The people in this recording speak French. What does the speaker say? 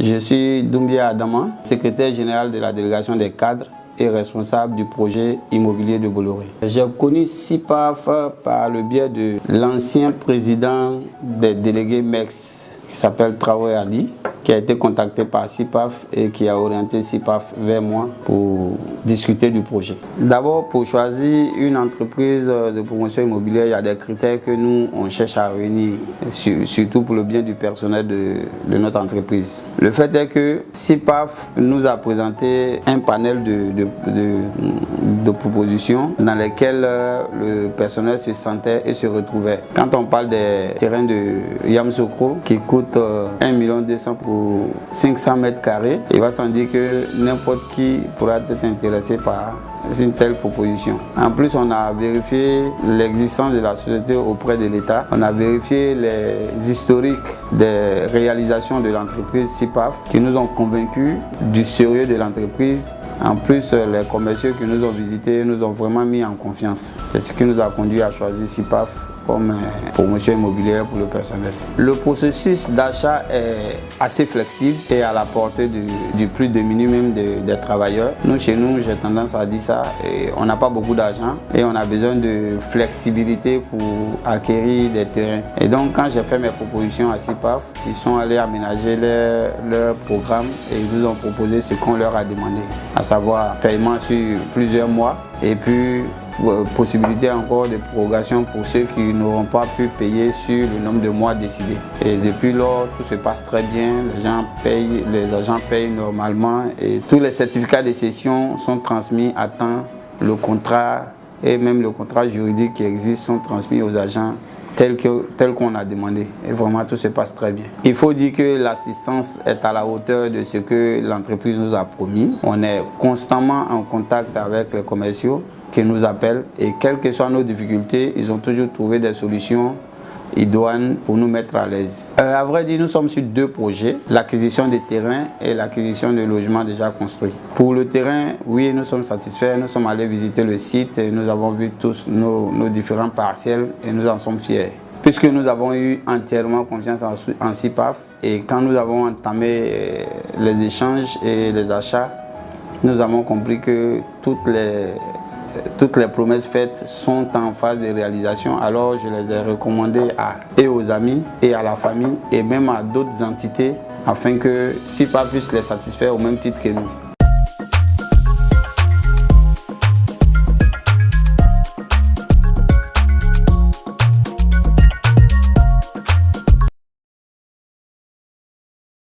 Je suis Doumbia Adama, secrétaire général de la délégation des cadres et responsable du projet immobilier de Bolloré. J'ai connu SIPAF par le biais de l'ancien président des délégués MEX qui s'appelle Traoré Ali, qui a été contacté par SIPAF et qui a orienté SIPAF vers moi pour discuter du projet. D'abord, pour choisir une entreprise de promotion immobilière, il y a des critères que nous, on cherche à réunir, surtout pour le bien du personnel de notre entreprise. Le fait est que SIPAF nous a présenté un panel de propositions dans lesquelles le personnel se sentait et se retrouvait. Quand on parle des terrains de Yamoussoukro qui coûtent 1,2 million pour 500 mètres carrés, il va sans dire que n'importe qui pourra être intéressé par une telle proposition. En plus, on a vérifié l'existence de la société auprès de l'État. On a vérifié les historiques des réalisations de l'entreprise SIPAF qui nous ont convaincus du sérieux de l'entreprise. En plus, les commerciaux qui nous ont visités nous ont vraiment mis en confiance. C'est ce qui nous a conduit à choisir SIPAF comme promotion immobilière pour le personnel. Le processus d'achat est assez flexible et à la portée du plus de minimum des travailleurs. Nous, chez nous, j'ai tendance à dire ça, on n'a pas beaucoup d'argent et on a besoin de flexibilité pour acquérir des terrains. Et donc, quand j'ai fait mes propositions à SIPAF, ils sont allés aménager leur programme et ils nous ont proposé ce qu'on leur a demandé, à savoir paiement sur plusieurs mois et puis possibilité encore de prorogation pour ceux qui n'auront pas pu payer sur le nombre de mois décidé. Et depuis lors, tout se passe très bien, les agents payent normalement et tous les certificats de cession sont transmis à temps. Le contrat et même le contrat juridique qui existe sont transmis aux agents tel qu'on a demandé. Et vraiment, tout se passe très bien. Il faut dire que l'assistance est à la hauteur de ce que l'entreprise nous a promis. On est constamment en contact avec les commerciaux qui nous appellent et quelles que soient nos difficultés, ils ont toujours trouvé des solutions idoines pour nous mettre à l'aise. À vrai dire, nous sommes sur deux projets, l'acquisition des terrains et l'acquisition de logements déjà construits. Pour le terrain, oui, nous sommes satisfaits, nous sommes allés visiter le site et nous avons vu tous nos différents parcelles et nous en sommes fiers. Puisque nous avons eu entièrement confiance en SIPAF et quand nous avons entamé les échanges et les achats, nous avons compris que toutes les promesses faites sont en phase de réalisation, alors je les ai recommandées aux amis et à la famille et même à d'autres entités afin que SIPAF puisse les satisfaire au même titre que nous.